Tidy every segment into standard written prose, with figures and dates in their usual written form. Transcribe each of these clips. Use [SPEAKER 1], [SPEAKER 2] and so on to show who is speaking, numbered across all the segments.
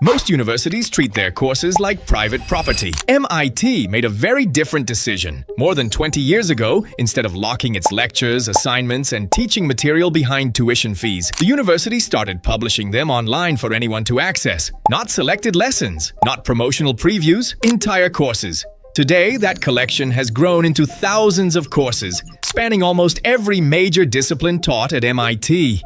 [SPEAKER 1] Most universities treat their courses like private property. MIT made a very different decision. More than 20 years ago, instead of locking its lectures, assignments, and teaching material behind tuition fees, the university started publishing them online for anyone to access. Not selected lessons, not promotional previews, entire courses. Today, that collection has grown into thousands of courses, spanning almost every major discipline taught at MIT.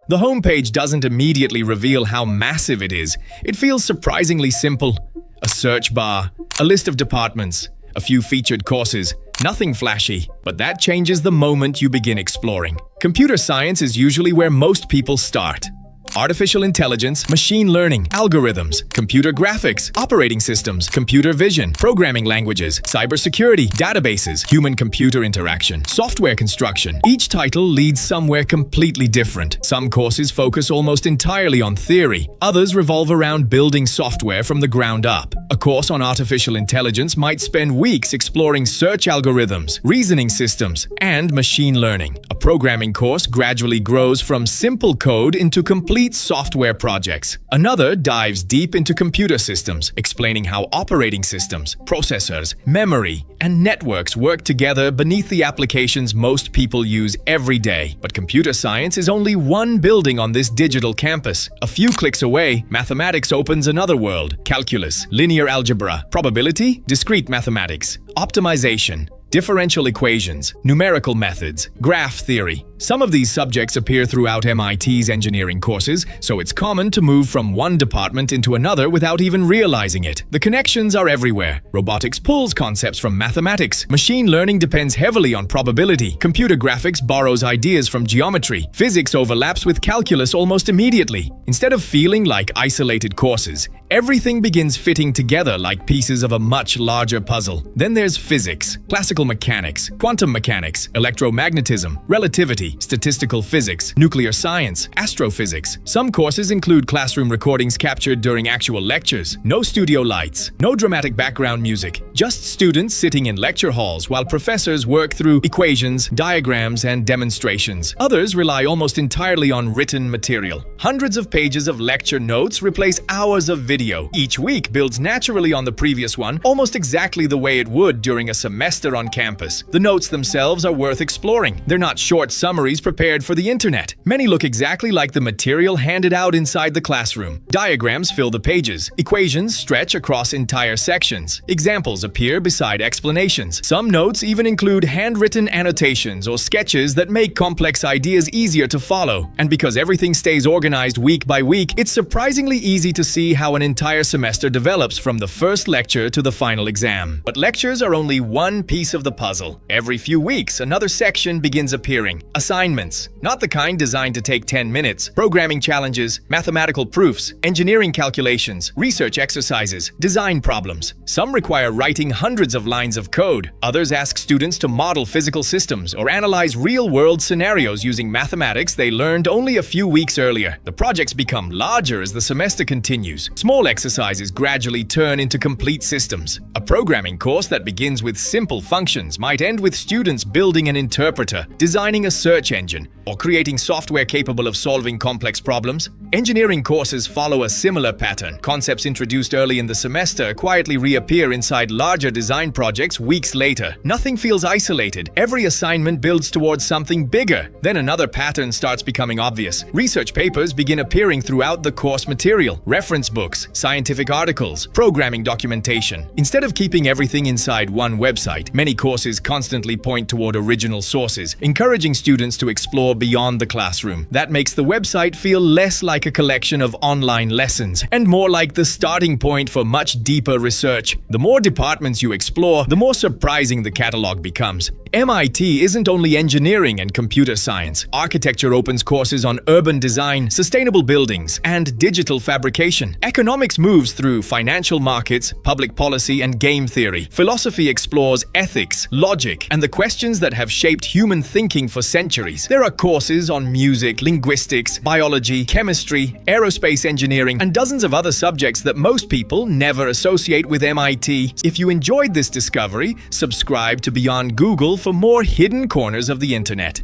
[SPEAKER 1] The homepage doesn't immediately reveal how massive it is. It feels surprisingly simple. A search bar, a list of departments, a few featured courses, nothing flashy. But that changes the moment you begin exploring. Computer science is usually where most people start. Artificial intelligence, machine learning, algorithms, computer graphics, operating systems, computer vision, programming languages, cybersecurity, databases, human-computer interaction, software construction. Each title leads somewhere completely different. Some courses focus almost entirely on theory. Others revolve around building software from the ground up. A course on artificial intelligence might spend weeks exploring search algorithms, reasoning systems, and machine learning. A programming course gradually grows from simple code into complete software projects. Another dives deep into computer systems, explaining how operating systems, processors, memory, and networks work together beneath the applications most people use every day. But computer science is only one building on this digital campus. A few clicks away, mathematics opens another world: calculus, linear algebra, probability, discrete mathematics, optimization, differential equations, numerical methods, graph theory. Some of these subjects appear throughout MIT's engineering courses, so it's common to move from one department into another without even realizing it. The connections are everywhere. Robotics pulls concepts from mathematics. Machine learning depends heavily on probability. Computer graphics borrows ideas from geometry. Physics overlaps with calculus almost immediately. Instead of feeling like isolated courses, everything begins fitting together like pieces of a much larger puzzle. Then there's physics, classical mechanics, quantum mechanics, electromagnetism, relativity, statistical physics, nuclear science, astrophysics. Some courses include classroom recordings captured during actual lectures. No studio lights, no dramatic background music, just students sitting in lecture halls while professors work through equations, diagrams, and demonstrations. Others rely almost entirely on written material. Hundreds of pages of lecture notes replace hours of video. Each week builds naturally on the previous one, almost exactly the way it would during a semester on campus. The notes themselves are worth exploring. They're not short summaries prepared for the internet. Many look exactly like the material handed out inside the classroom. Diagrams fill the pages. Equations stretch across entire sections. Examples appear beside explanations. Some notes even include handwritten annotations or sketches that make complex ideas easier to follow. And because everything stays organized week by week, it's surprisingly easy to see how an entire semester develops from the first lecture to the final exam. But lectures are only one piece of the puzzle. Every few weeks, another section begins appearing. Assignments, not the kind designed to take 10 minutes, programming challenges, mathematical proofs, engineering calculations, research exercises, design problems. Some require writing hundreds of lines of code. Others ask students to model physical systems or analyze real-world scenarios using mathematics they learned only a few weeks earlier. The projects become larger as the semester continues. Small exercises gradually turn into complete systems. A programming course that begins with simple functions might end with students building an interpreter, designing a search engine, or creating software capable of solving complex problems. Engineering courses follow a similar pattern. Concepts introduced early in the semester quietly reappear inside larger design projects weeks later. Nothing feels isolated. Every assignment builds towards something bigger. Then another pattern starts becoming obvious. Research papers begin appearing throughout the course material. Reference books, scientific articles, programming documentation. Instead of keeping everything inside one website, many courses constantly point toward original sources, encouraging students to explore beyond the classroom. That makes the website feel less like a collection of online lessons and more like the starting point for much deeper research. The more departments you explore, the more surprising the catalog becomes. MIT isn't only engineering and computer science. Architecture opens courses on urban design, sustainable buildings, and digital fabrication. Economics moves through financial markets, public policy, and game theory. Philosophy explores ethics, logic, and the questions that have shaped human thinking for centuries. There are courses on music, linguistics, biology, chemistry, aerospace engineering, and dozens of other subjects that most people never associate with MIT. If you enjoyed this discovery, subscribe to Beyond Google for more hidden corners of the internet.